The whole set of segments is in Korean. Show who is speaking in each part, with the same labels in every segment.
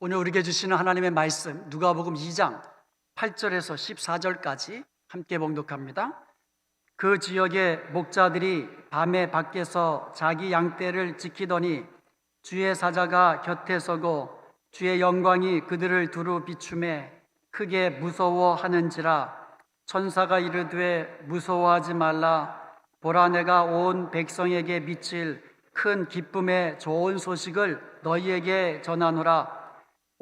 Speaker 1: 오늘 우리에게 주시는 하나님의 말씀 누가복음 2장 8절에서 14절까지 함께 봉독합니다. 그 지역의 목자들이 밤에 밖에서 자기 양떼를 지키더니 주의 사자가 곁에 서고 주의 영광이 그들을 두루 비추매 크게 무서워하는지라. 천사가 이르되 무서워하지 말라. 보라, 내가 온 백성에게 미칠 큰 기쁨의 좋은 소식을 너희에게 전하노라.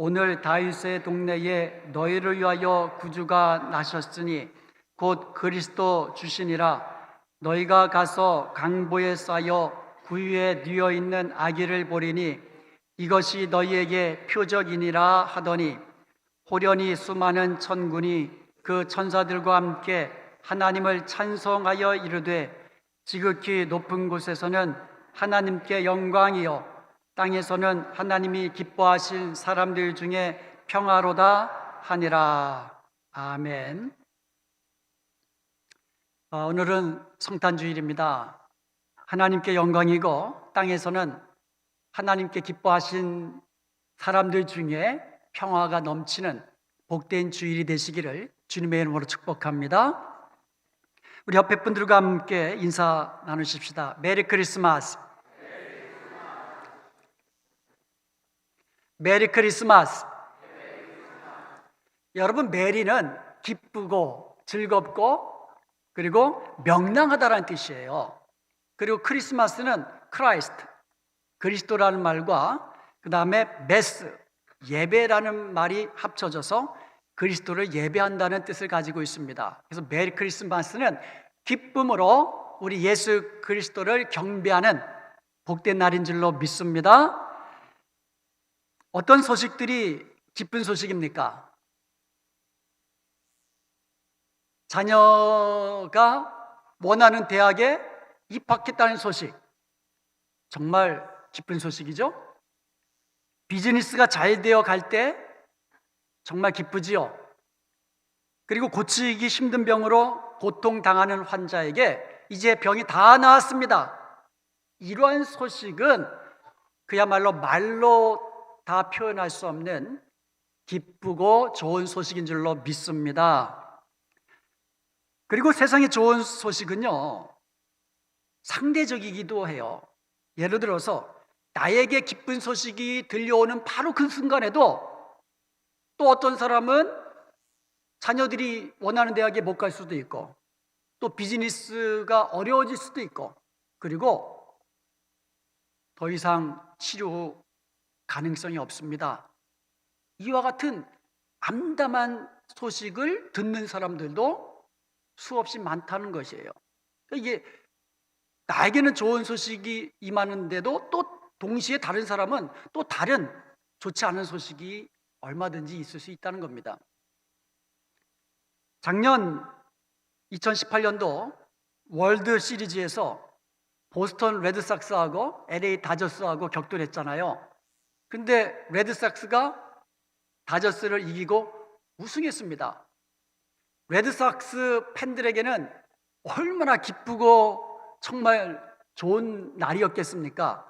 Speaker 1: 오늘 다윗의 동네에 너희를 위하여 구주가 나셨으니 곧 그리스도 주시니라. 너희가 가서 강보에 쌓여 구유에 뉘어 있는 아기를 보리니 이것이 너희에게 표적이니라 하더니, 호련히 수많은 천군이 그 천사들과 함께 하나님을 찬송하여 이르되, 지극히 높은 곳에서는 하나님께 영광이요 땅에서는 하나님이 기뻐하실 사람들 중에 평화로다 하니라. 아멘. 오늘은 성탄주일입니다. 하나님께 영광이고 땅에서는 하나님께 기뻐하신 사람들 중에 평화가 넘치는 복된 주일이 되시기를 주님의 이름으로 축복합니다. 우리 옆에 분들과 함께 인사 나누십시다. 메리 크리스마스. 메리 크리스마스. 여러분, 메리는 기쁘고 즐겁고 그리고 명랑하다라는 뜻이에요. 그리고 크리스마스는 크라이스트, 그리스도라는 말과 그 다음에 메스, 예배라는 말이 합쳐져서 그리스도를 예배한다는 뜻을 가지고 있습니다. 그래서 메리 크리스마스는 기쁨으로 우리 예수 그리스도를 경배하는 복된 날인 줄로 믿습니다. 어떤 소식들이 기쁜 소식입니까? 자녀가 원하는 대학에 입학했다는 소식, 정말 기쁜 소식이죠. 비즈니스가 잘 되어 갈 때 정말 기쁘지요. 그리고 고치기 힘든 병으로 고통당하는 환자에게 이제 병이 다 나았습니다. 이러한 소식은 그야말로 말로 다 표현할 수 없는 기쁘고 좋은 소식인 줄로 믿습니다. 그리고 세상의 좋은 소식은요, 상대적이기도 해요. 예를 들어서 나에게 기쁜 소식이 들려오는 바로 그 순간에도 또 어떤 사람은 자녀들이 원하는 대학에 못 갈 수도 있고, 또 비즈니스가 어려워질 수도 있고, 그리고 더 이상 치료 가능성이 없습니다. 이와 같은 암담한 소식을 듣는 사람들도 수없이 많다는 것이에요. 이게 나에게는 좋은 소식이 임하는데도 또 동시에 다른 사람은 또 다른 좋지 않은 소식이 얼마든지 있을 수 있다는 겁니다. 작년 2018년도 월드 시리즈에서 보스턴 레드삭스하고 LA 다저스하고 격돌했잖아요. 근데 레드삭스가 다저스를 이기고 우승했습니다. 레드삭스 팬들에게는 얼마나 기쁘고 정말 좋은 날이었겠습니까?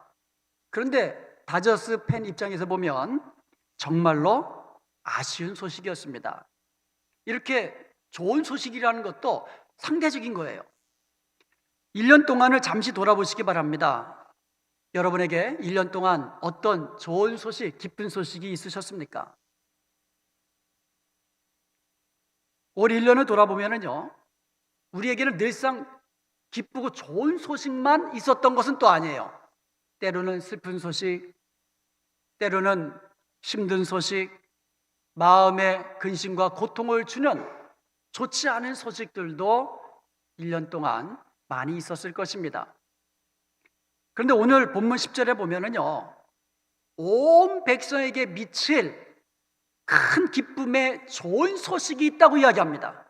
Speaker 1: 그런데 다저스 팬 입장에서 보면 정말로 아쉬운 소식이었습니다. 이렇게 좋은 소식이라는 것도 상대적인 거예요. 1년 동안을 잠시 돌아보시기 바랍니다. 여러분에게 1년 동안 어떤 좋은 소식, 기쁜 소식이 있으셨습니까? 올 1년을 돌아보면요, 우리에게는 늘상 기쁘고 좋은 소식만 있었던 것은 또 아니에요. 때로는 슬픈 소식, 때로는 힘든 소식, 마음에 근심과 고통을 주는 좋지 않은 소식들도 1년 동안 많이 있었을 것입니다. 그런데 오늘 본문 10절에 보면은요, 온 백성에게 미칠 큰 기쁨의 좋은 소식이 있다고 이야기합니다.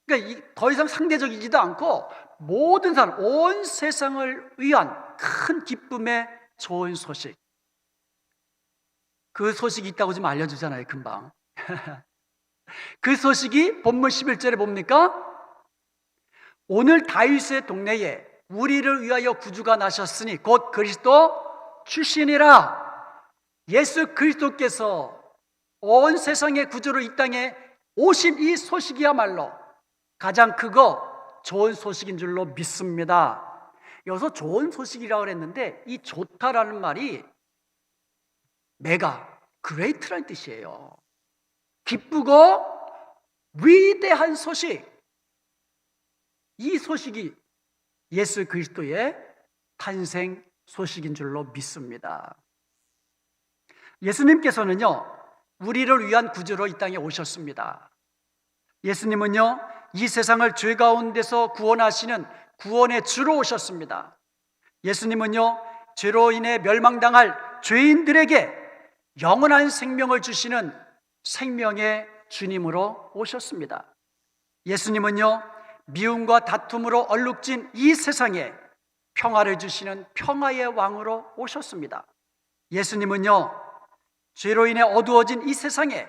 Speaker 1: 그러니까 더 이상 상대적이지도 않고 모든 사람, 온 세상을 위한 큰 기쁨의 좋은 소식. 그 소식이 있다고 좀 알려주잖아요, 금방. 그 소식이 본문 11절에 봅니까? 오늘 다윗의 동네에 우리를 위하여 구주가 나셨으니 곧 그리스도 출신이라. 예수 그리스도께서 온 세상의 구주로 이 땅에 오신 이 소식이야말로 가장 크고 좋은 소식인 줄로 믿습니다. 여기서 좋은 소식이라고 그랬는데 이 좋다라는 말이 메가, 그레이트라는 뜻이에요. 기쁘고 위대한 소식. 이 소식이 예수 그리스도의 탄생 소식인 줄로 믿습니다. 예수님께서는요, 우리를 위한 구주로 이 땅에 오셨습니다. 예수님은요, 이 세상을 죄 가운데서 구원하시는 구원의 주로 오셨습니다. 예수님은요, 죄로 인해 멸망당할 죄인들에게 영원한 생명을 주시는 생명의 주님으로 오셨습니다. 예수님은요, 미움과 다툼으로 얼룩진 이 세상에 평화를 주시는 평화의 왕으로 오셨습니다. 예수님은요, 죄로 인해 어두워진 이 세상에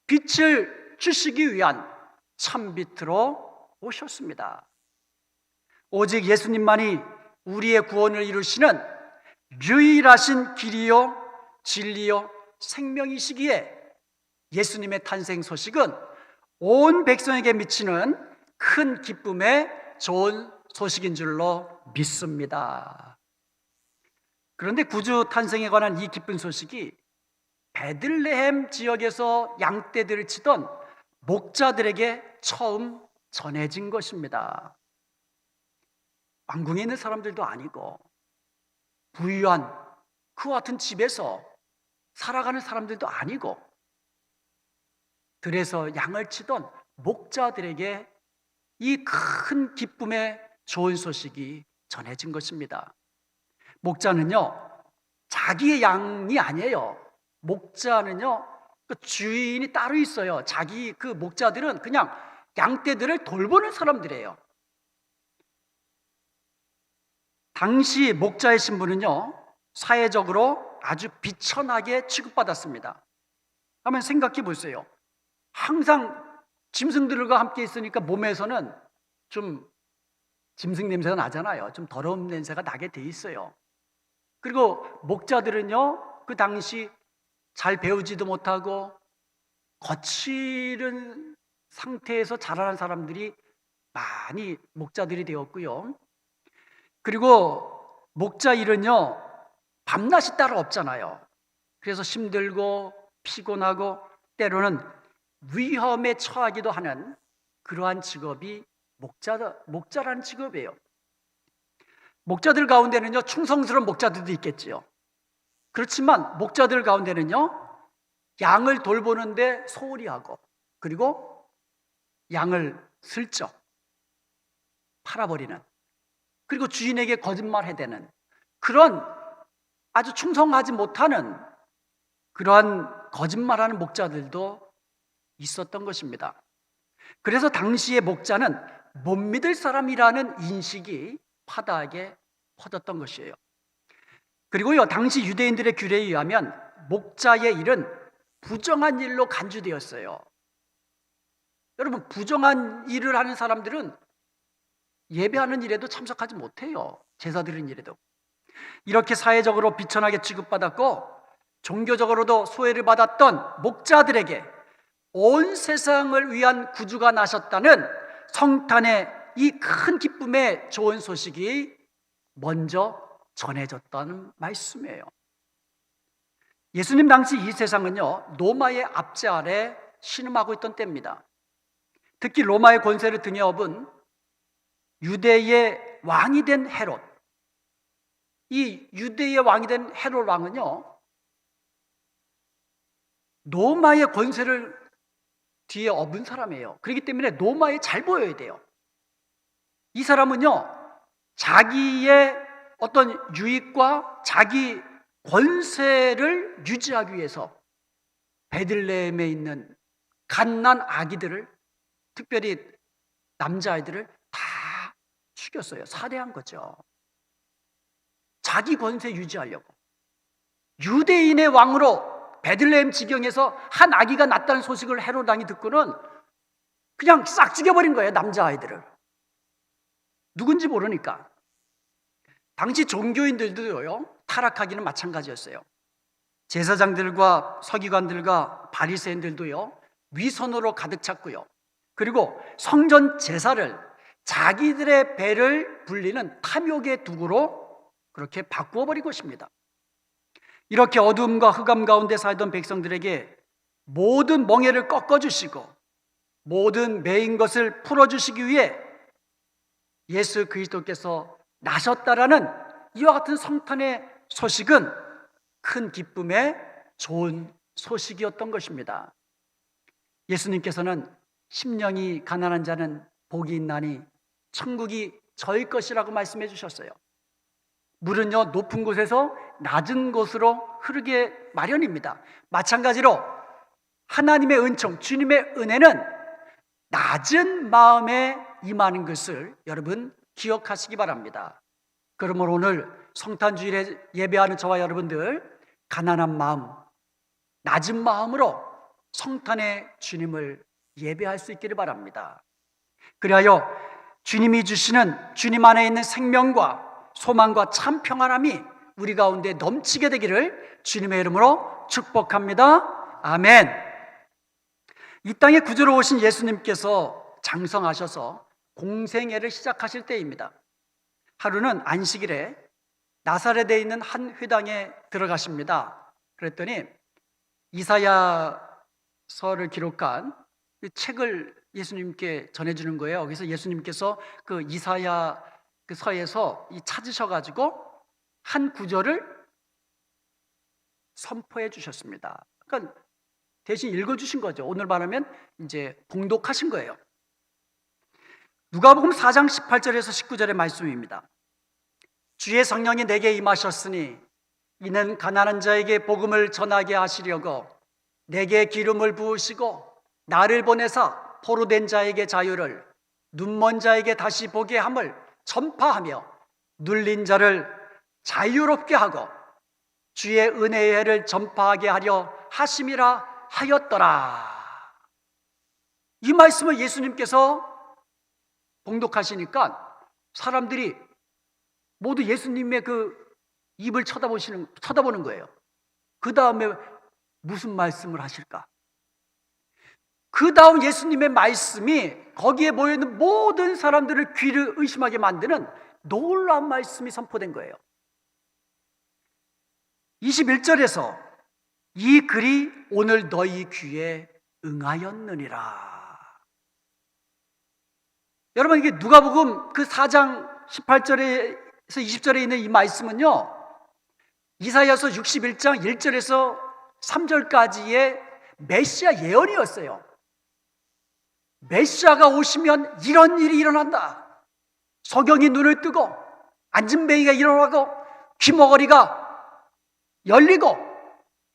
Speaker 1: 빛을 주시기 위한 참빛으로 오셨습니다. 오직 예수님만이 우리의 구원을 이루시는 유일하신 길이요 진리요 생명이시기에 예수님의 탄생 소식은 온 백성에게 미치는 큰 기쁨의 좋은 소식인 줄로 믿습니다. 그런데 구주 탄생에 관한 이 기쁜 소식이 베들레헴 지역에서 양떼들을 치던 목자들에게 처음 전해진 것입니다. 왕궁에 있는 사람들도 아니고 부유한 그와 같은 집에서 살아가는 사람들도 아니고 들에서 양을 치던 목자들에게 이 큰 기쁨의 좋은 소식이 전해진 것입니다. 목자는요, 자기의 양이 아니에요. 목자는요, 그 주인이 따로 있어요. 자기 그 목자들은 그냥 양떼들을 돌보는 사람들이에요. 당시 목자의 신분은요, 사회적으로 아주 비천하게 취급받았습니다. 한번 생각해 보세요. 항상 짐승들과 함께 있으니까 몸에서는 좀 짐승 냄새가 나잖아요. 좀 더러운 냄새가 나게 돼 있어요. 그리고 목자들은요, 그 당시 잘 배우지도 못하고 거칠은 상태에서 자라난 사람들이 많이 목자들이 되었고요. 그리고 목자 일은요, 밤낮이 따로 없잖아요. 그래서 힘들고 피곤하고 때로는 위험에 처하기도 하는 그러한 직업이 목자라는 직업이에요. 목자들 가운데는요, 충성스러운 목자들도 있겠지요. 그렇지만 목자들 가운데는요, 양을 돌보는데 소홀히 하고, 그리고 양을 슬쩍 팔아버리는, 그리고 주인에게 거짓말 해대는 그런 아주 충성하지 못하는 그러한 거짓말하는 목자들도 있었던 것입니다. 그래서 당시의 목자는 못 믿을 사람이라는 인식이 파다하게 퍼졌던 것이에요. 그리고요, 당시 유대인들의 규례에 의하면 목자의 일은 부정한 일로 간주되었어요. 여러분, 부정한 일을 하는 사람들은 예배하는 일에도 참석하지 못해요. 제사 드리는 일에도. 이렇게 사회적으로 비천하게 취급받았고 종교적으로도 소외를 받았던 목자들에게 온 세상을 위한 구주가 나셨다는 성탄의 이 큰 기쁨의 좋은 소식이 먼저 전해졌다는 말씀이에요. 예수님 당시 이 세상은요, 로마의 압제 아래 신음하고 있던 때입니다. 특히 로마의 권세를 등에 업은 유대의 왕이 된 헤롯, 이 유대의 왕이 된 헤롯 왕은요, 로마의 권세를 뒤에 업은 사람이에요. 그렇기 때문에 로마에 잘 보여야 돼요. 이 사람은요, 자기의 어떤 유익과 자기 권세를 유지하기 위해서 베들레헴에 있는 갓난 아기들을, 특별히 남자아이들을 다 죽였어요. 살해한 거죠. 자기 권세 유지하려고. 유대인의 왕으로 베들레헴 지경에서 한 아기가 낳았다는 소식을 헤롯 왕이 듣고는 그냥 싹 죽여버린 거예요. 남자아이들을. 누군지 모르니까. 당시 종교인들도요, 타락하기는 마찬가지였어요. 제사장들과 서기관들과 바리새인들도요 위선으로 가득 찼고요. 그리고 성전 제사를 자기들의 배를 불리는 탐욕의 도구로 그렇게 바꾸어 버린 것입니다. 이렇게 어둠과 흑암 가운데 살던 백성들에게 모든 멍에를 꺾어주시고 모든 매인 것을 풀어주시기 위해 예수 그리스도께서 나셨다라는 이와 같은 성탄의 소식은 큰 기쁨의 좋은 소식이었던 것입니다. 예수님께서는 심령이 가난한 자는 복이 있나니 천국이 저희 것이라고 말씀해 주셨어요. 물은요 높은 곳에서 낮은 곳으로 흐르게 마련입니다. 마찬가지로 하나님의 은총, 주님의 은혜는 낮은 마음에 임하는 것을 여러분 기억하시기 바랍니다. 그러므로 오늘 성탄주일에 예배하는 저와 여러분들 가난한 마음, 낮은 마음으로 성탄의 주님을 예배할 수 있기를 바랍니다. 그리하여 주님이 주시는 주님 안에 있는 생명과 소망과 참 평안함이 우리 가운데 넘치게 되기를 주님의 이름으로 축복합니다. 아멘. 이 땅에 구주로 오신 예수님께서 장성하셔서 공생애를 시작하실 때입니다. 하루는 안식일에 나사렛에 있는 한 회당에 들어가십니다. 그랬더니 이사야서를 기록한 그 책을 예수님께 전해주는 거예요. 그래서 예수님께서 그 이사야 그 서에서 찾으셔가지고 한 구절을 선포해 주셨습니다. 그러니까 대신 읽어주신 거죠. 오늘 말하면 이제 봉독하신 거예요. 누가복음 4장 18절에서 19절의 말씀입니다. 주의 성령이 내게 임하셨으니 이는 가난한 자에게 복음을 전하게 하시려고 내게 기름을 부으시고 나를 보내사 포로된 자에게 자유를 눈먼 자에게 다시 보게 함을 전파하며 눌린 자를 자유롭게 하고 주의 은혜의 해를 전파하게 하려 하심이라 하였더라. 이 말씀을 예수님께서 봉독하시니까 사람들이 모두 예수님의 그 입을 쳐다보는 거예요. 그 다음에 무슨 말씀을 하실까? 그 다음 예수님의 말씀이 거기에 모여있는 모든 사람들을 귀를 의심하게 만드는 놀라운 말씀이 선포된 거예요. 21절에서 이 글이 오늘 너희 귀에 응하였느니라. 여러분, 이게 누가복음 그 4장 18절에서 20절에 있는 이 말씀은요, 이사야서 61장 1절에서 3절까지의 메시아 예언이었어요. 메시아가 오시면 이런 일이 일어난다. 소경이 눈을 뜨고 앉은 뱅이가 일어나고 귀머거리가 열리고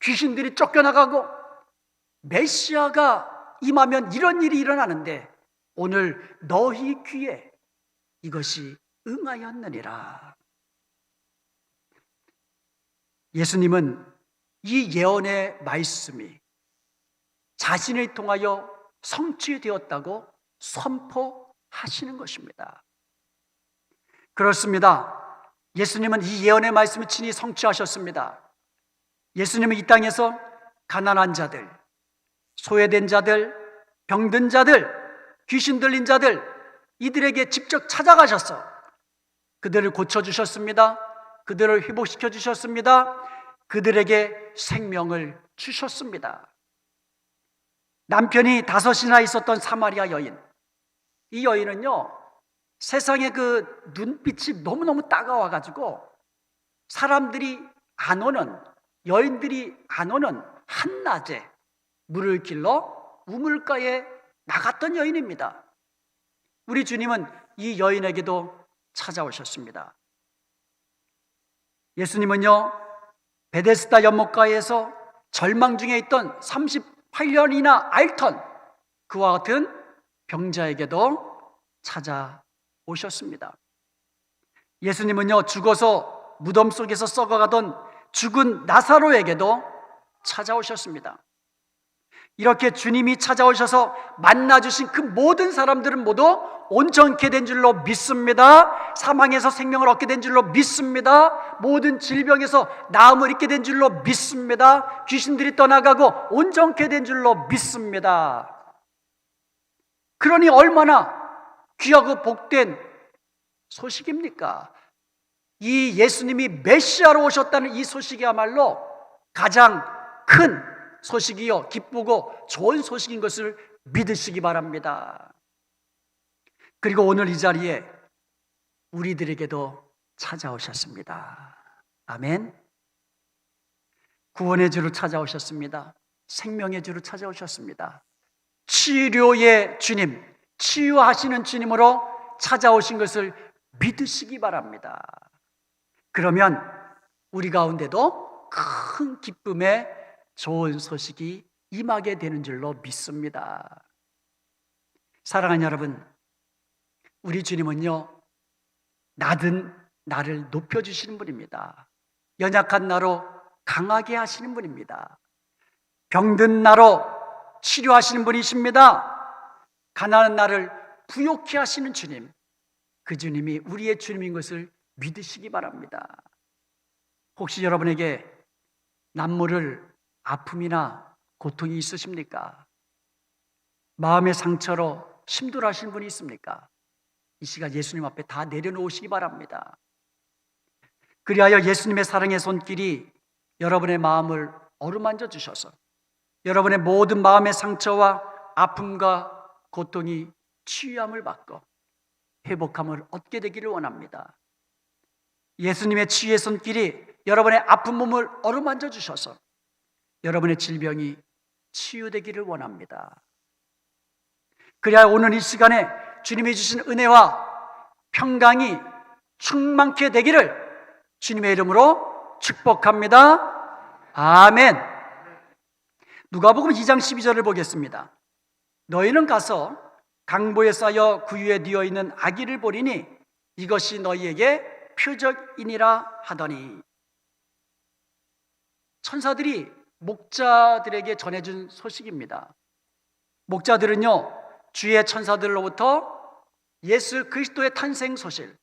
Speaker 1: 귀신들이 쫓겨나가고 메시아가 임하면 이런 일이 일어나는데 오늘 너희 귀에 이것이 응하였느니라. 예수님은 이 예언의 말씀이 자신을 통하여 성취되었다고 선포하시는 것입니다. 그렇습니다. 예수님은 이 예언의 말씀을 친히 성취하셨습니다. 예수님은 이 땅에서 가난한 자들, 소외된 자들, 병든 자들, 귀신 들린 자들, 이들에게 직접 찾아가셔서 그들을 고쳐주셨습니다. 그들을 회복시켜 주셨습니다. 그들에게 생명을 주셨습니다. 남편이 5이나 있었던 사마리아 여인, 이 여인은요 세상에 그 눈빛이 너무너무 따가워가지고 사람들이 안 오는, 여인들이 안 오는 한낮에 물을 길러 우물가에 나갔던 여인입니다. 우리 주님은 이 여인에게도 찾아오셨습니다. 예수님은요 베데스다 연못가에서 절망 중에 있던 38년이나 앓던 그와 같은 병자에게도 찾아오셨습니다. 예수님은요 죽어서 무덤 속에서 썩어가던 죽은 나사로에게도 찾아오셨습니다. 이렇게 주님이 찾아오셔서 만나주신 그 모든 사람들은 모두 온전케 된 줄로 믿습니다. 사망에서 생명을 얻게 된 줄로 믿습니다. 모든 질병에서 나음을 입게 된 줄로 믿습니다. 귀신들이 떠나가고 온전케 된 줄로 믿습니다. 그러니 얼마나 귀하고 복된 소식입니까? 이 예수님이 메시아로 오셨다는 이 소식이야말로 가장 큰 소식이요, 기쁘고 좋은 소식인 것을 믿으시기 바랍니다. 그리고 오늘 이 자리에 우리들에게도 찾아오셨습니다. 아멘. 구원의 주로 찾아오셨습니다. 생명의 주로 찾아오셨습니다. 치료의 주님, 치유하시는 주님으로 찾아오신 것을 믿으시기 바랍니다. 그러면 우리 가운데도 큰 기쁨의 좋은 소식이 임하게 되는 줄로 믿습니다. 사랑하는 여러분, 우리 주님은요, 낮은 나를 높여주시는 분입니다. 연약한 나로 강하게 하시는 분입니다. 병든 나로 치료하시는 분이십니다. 가난한 나를 부욕케 하시는 주님, 그 주님이 우리의 주님인 것을 믿으시기 바랍니다. 혹시 여러분에게 남모를 아픔이나 고통이 있으십니까? 마음의 상처로 힘들어하시는 분이 있습니까? 이 시간 예수님 앞에 다 내려놓으시기 바랍니다. 그리하여 예수님의 사랑의 손길이 여러분의 마음을 어루만져 주셔서 여러분의 모든 마음의 상처와 아픔과 고통이 치유함을 받고 회복함을 얻게 되기를 원합니다. 예수님의 치유의 손길이 여러분의 아픈 몸을 어루만져 주셔서 여러분의 질병이 치유되기를 원합니다. 그래야 오늘 이 시간에 주님이 주신 은혜와 평강이 충만케 되기를 주님의 이름으로 축복합니다. 아멘. 누가복음 2장 12절을 보겠습니다. 너희는 가서 강보에 쌓여 구유에 뉘어 있는 아기를 보리니 이것이 너희에게 표적이니라 하더니, 천사들이 목자들에게 전해준 소식입니다. 목자들은요, 주의 천사들로부터 예수 그리스도의 탄생 소식,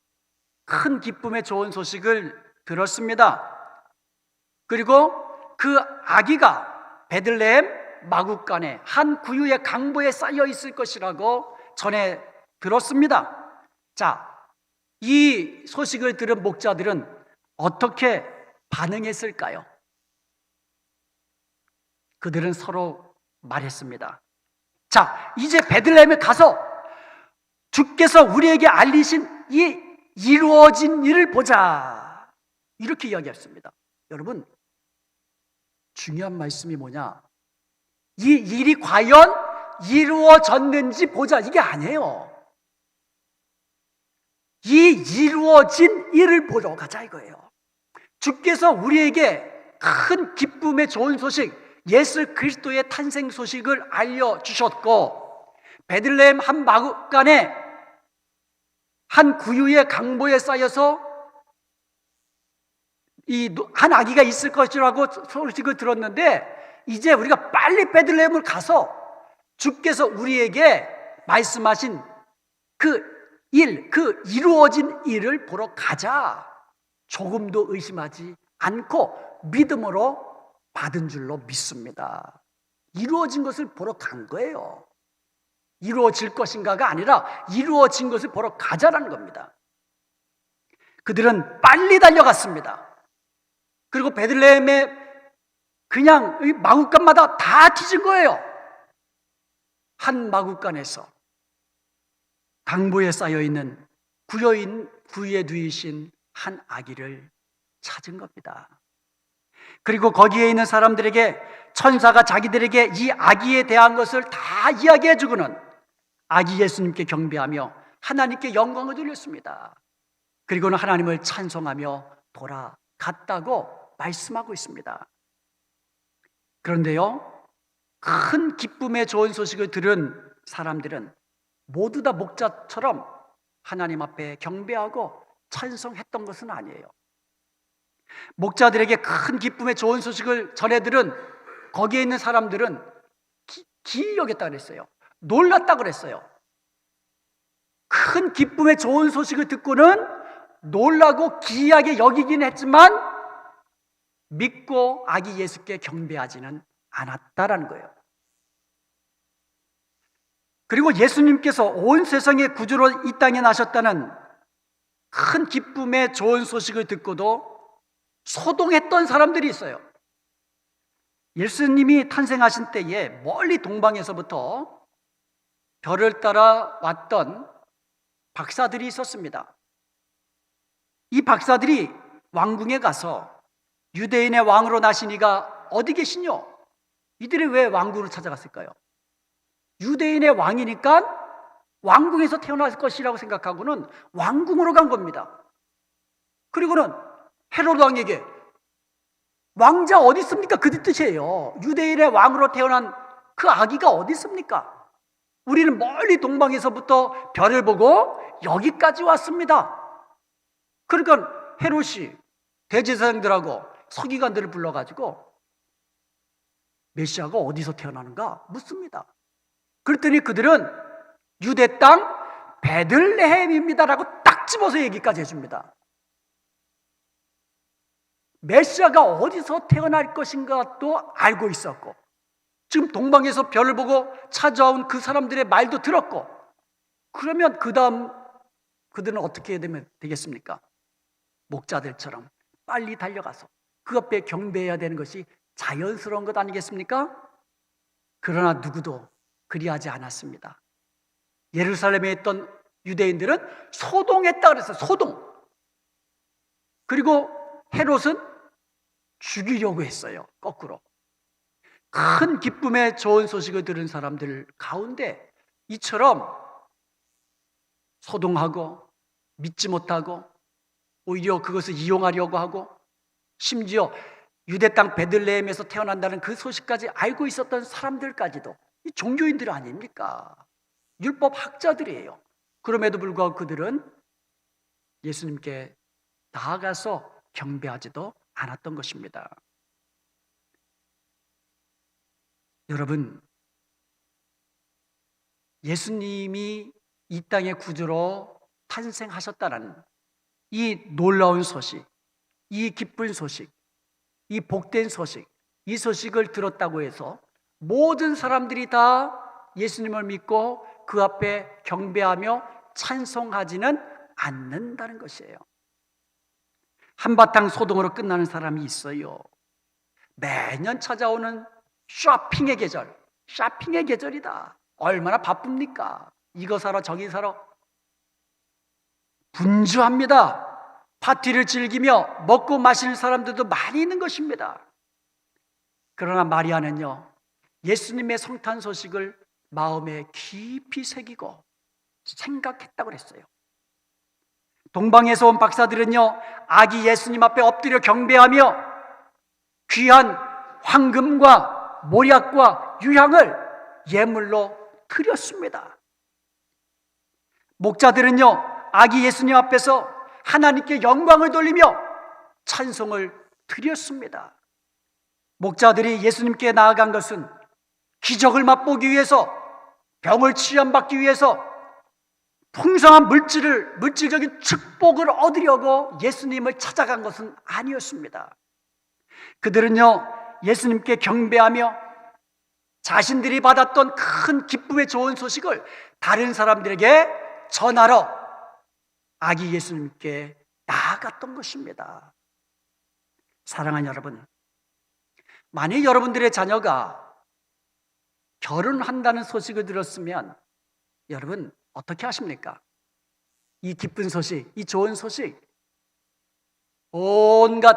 Speaker 1: 큰 기쁨의 좋은 소식을 들었습니다. 그리고 그 아기가 베들레헴 마구간에 한 구유의 강보에 쌓여 있을 것이라고 전해 들었습니다. 자, 이 소식을 들은 목자들은 어떻게 반응했을까요? 그들은 서로 말했습니다. 자, 이제 베들레헴에 가서 주께서 우리에게 알리신 이 이루어진 일을 보자, 이렇게 이야기했습니다. 여러분, 중요한 말씀이 뭐냐? 이 일이 과연 이루어졌는지 보자, 이게 아니에요. 이 이루어진 일을 보러 가자, 이거예요. 주께서 우리에게 큰 기쁨의 좋은 소식, 예수 그리스도의 탄생 소식을 알려주셨고, 베들레헴 한 마구간에 한 구유의 강보에 쌓여서 이 한 아기가 있을 것이라고 소식을 들었는데, 이제 우리가 빨리 베들레헴을 가서 주께서 우리에게 말씀하신 그 일, 그 이루어진 일을 보러 가자. 조금도 의심하지 않고 믿음으로 받은 줄로 믿습니다. 이루어진 것을 보러 간 거예요. 이루어질 것인가가 아니라 이루어진 것을 보러 가자라는 겁니다. 그들은 빨리 달려갔습니다. 그리고 베들레헴에 그냥 마구간마다 다 뒤진 거예요. 한 마구간에서 강보에 쌓여있는 구유에 누이신 한 아기를 찾은 겁니다. 그리고 거기에 있는 사람들에게 천사가 자기들에게 이 아기에 대한 것을 다 이야기해 주고는 아기 예수님께 경배하며 하나님께 영광을 돌렸습니다. 그리고는 하나님을 찬송하며 돌아갔다고 말씀하고 있습니다. 그런데요, 큰 기쁨의 좋은 소식을 들은 사람들은 모두 다 목자처럼 하나님 앞에 경배하고 찬송했던 것은 아니에요. 목자들에게 큰 기쁨의 좋은 소식을 전해 들은 거기에 있는 사람들은 기이 여겼다 그랬어요. 놀랐다 그랬어요. 큰 기쁨의 좋은 소식을 듣고는 놀라고 기이하게 여기긴 했지만 믿고 아기 예수께 경배하지는 않았다라는 거예요. 그리고 예수님께서 온 세상의 구주로 이 땅에 나셨다는 큰 기쁨의 좋은 소식을 듣고도 소동했던 사람들이 있어요. 예수님이 탄생하신 때에 멀리 동방에서부터 별을 따라 왔던 박사들이 있었습니다. 이 박사들이 왕궁에 가서 유대인의 왕으로 나시니가 어디 계시뇨? 이들이 왜 왕궁을 찾아갔을까요? 유대인의 왕이니까 왕궁에서 태어날 것이라고 생각하고는 왕궁으로 간 겁니다. 그리고는 헤로드 왕에게 왕자 어디 있습니까? 그 뜻이에요. 유대인의 왕으로 태어난 그 아기가 어디 있습니까? 우리는 멀리 동방에서부터 별을 보고 여기까지 왔습니다. 그러니까 헤롯이 대제사장들하고 서기관들을 불러가지고 메시아가 어디서 태어나는가 묻습니다. 그랬더니 그들은 유대 땅 베들레헴입니다라고 딱 집어서 얘기까지 해줍니다. 메시아가 어디서 태어날 것인가도 알고 있었고, 지금 동방에서 별을 보고 찾아온 그 사람들의 말도 들었고, 그러면 그 다음 그들은 어떻게 해야 되겠습니까? 목자들처럼 빨리 달려가서 그 앞에 경배해야 되는 것이 자연스러운 것 아니겠습니까? 그러나 누구도 그리하지 않았습니다. 예루살렘에 있던 유대인들은 소동했다 그랬어요. 소동. 그리고 헤롯은 죽이려고 했어요. 거꾸로. 큰 기쁨의 좋은 소식을 들은 사람들 가운데 이처럼 소동하고 믿지 못하고 오히려 그것을 이용하려고 하고, 심지어 유대 땅 베들레헴에서 태어난다는 그 소식까지 알고 있었던 사람들까지도 이 종교인들 아닙니까? 율법 학자들이에요. 그럼에도 불구하고 그들은 예수님께 나아가서 경배하지도 않았던 것입니다. 여러분, 예수님이 이 땅의 구주로 탄생하셨다는 이 놀라운 소식, 이 기쁜 소식, 이 복된 소식, 이 소식을 들었다고 해서 모든 사람들이 다 예수님을 믿고 그 앞에 경배하며 찬송하지는 않는다는 것이에요. 한바탕 소동으로 끝나는 사람이 있어요. 매년 찾아오는 쇼핑의 계절, 쇼핑의 계절이다. 얼마나 바쁩니까? 이거 사러 저기 사러. 분주합니다. 파티를 즐기며 먹고 마시는 사람들도 많이 있는 것입니다. 그러나 마리아는요, 예수님의 성탄 소식을 마음에 깊이 새기고 생각했다고 그랬어요. 동방에서 온 박사들은요, 아기 예수님 앞에 엎드려 경배하며 귀한 황금과 모략과 유향을 예물로 드렸습니다. 목자들은요, 아기 예수님 앞에서 하나님께 영광을 돌리며 찬송을 드렸습니다. 목자들이 예수님께 나아간 것은 기적을 맛보기 위해서, 병을 치유받기 위해서, 풍성한 물질적인 축복을 얻으려고 예수님을 찾아간 것은 아니었습니다. 그들은요, 예수님께 경배하며 자신들이 받았던 큰 기쁨의 좋은 소식을 다른 사람들에게 전하러 아기 예수님께 나아갔던 것입니다. 사랑하는 여러분, 만약 여러분들의 자녀가 결혼한다는 소식을 들었으면 여러분 어떻게 하십니까? 이 기쁜 소식, 이 좋은 소식 온갖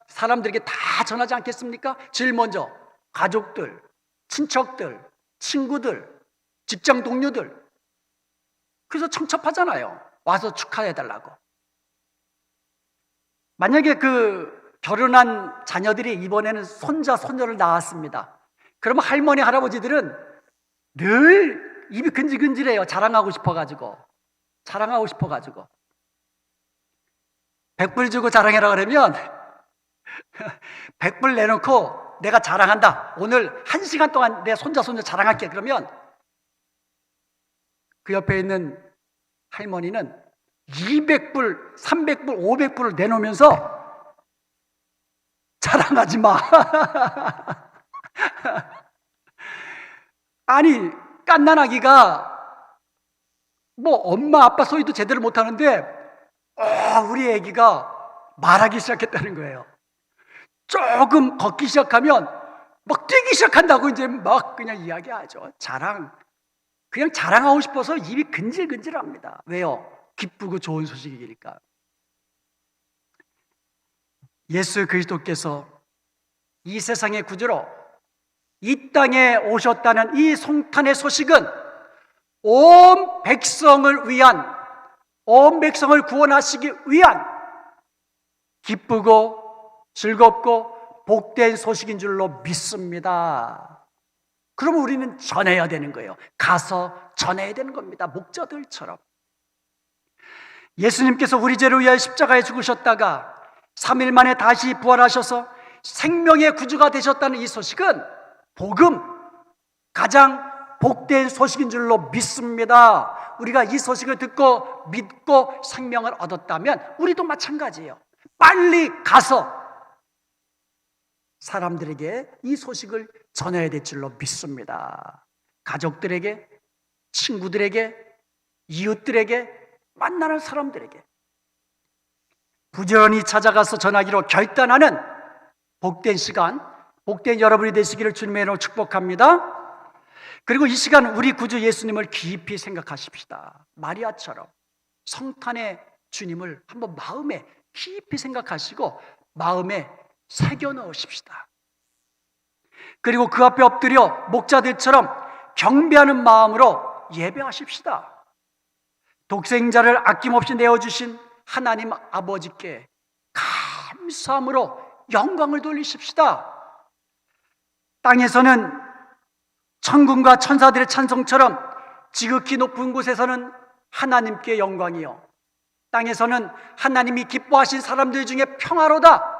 Speaker 1: 사람들에게 다 전하지 않겠습니까? 제일 먼저 가족들, 친척들, 친구들, 직장 동료들. 그래서 청첩하잖아요. 와서 축하해달라고. 만약에 그 결혼한 자녀들이 이번에는 손자, 손녀를 낳았습니다. 그러면 할머니, 할아버지들은 늘 입이 근질근질해요. 자랑하고 싶어가지고. 100불 주고 자랑해라 그러면 100불 내놓고 내가 자랑한다. 오늘 1시간 동안 내 손자 자랑할게. 그러면 그 옆에 있는 할머니는 200불, 300불, 500불을 내놓으면서 자랑하지 마. 아니, 갓난아기가 뭐 엄마 아빠 소리도 제대로 못하는데 우리 애기가 말하기 시작했다는 거예요. 조금 걷기 시작하면 막 뛰기 시작한다고 이제 막 그냥 이야기하죠. 그냥 자랑하고 싶어서 입이 근질근질합니다. 왜요? 기쁘고 좋은 소식이니까. 예수 그리스도께서 이 세상의 구주로 이 땅에 오셨다는 이 성탄의 소식은 온 백성을 구원하시기 위한 기쁘고 즐겁고 복된 소식인 줄로 믿습니다. 그러면 우리는 전해야 되는 거예요. 가서 전해야 되는 겁니다. 목자들처럼. 예수님께서 우리 죄를 위하여 십자가에 죽으셨다가 3일 만에 다시 부활하셔서 생명의 구주가 되셨다는 이 소식은 가장 복된 소식인 줄로 믿습니다. 우리가 이 소식을 듣고 믿고 생명을 얻었다면 우리도 마찬가지예요. 빨리 가서 사람들에게 이 소식을 전해야 될 줄로 믿습니다. 가족들에게, 친구들에게, 이웃들에게, 만나는 사람들에게 부지런히 찾아가서 전하기로 결단하는 복된 시간, 복된 여러분이 되시기를 주님의 이름으로 축복합니다. 그리고 이 시간 우리 구주 예수님을 깊이 생각하십시다. 마리아처럼 성탄의 주님을 한번 마음에 깊이 생각하시고 마음에 새겨 넣으십시다. 그리고 그 앞에 엎드려 목자들처럼 경배하는 마음으로 예배하십시다. 독생자를 아낌없이 내어주신 하나님 아버지께 감사함으로 영광을 돌리십시다. 땅에서는 천군과 천사들의 찬송처럼 지극히 높은 곳에서는 하나님께 영광이요, 땅에서는 하나님이 기뻐하신 사람들 중에 평화로다,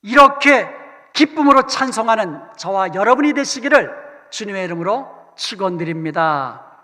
Speaker 1: 이렇게 기쁨으로 찬송하는 저와 여러분이 되시기를 주님의 이름으로 축원드립니다.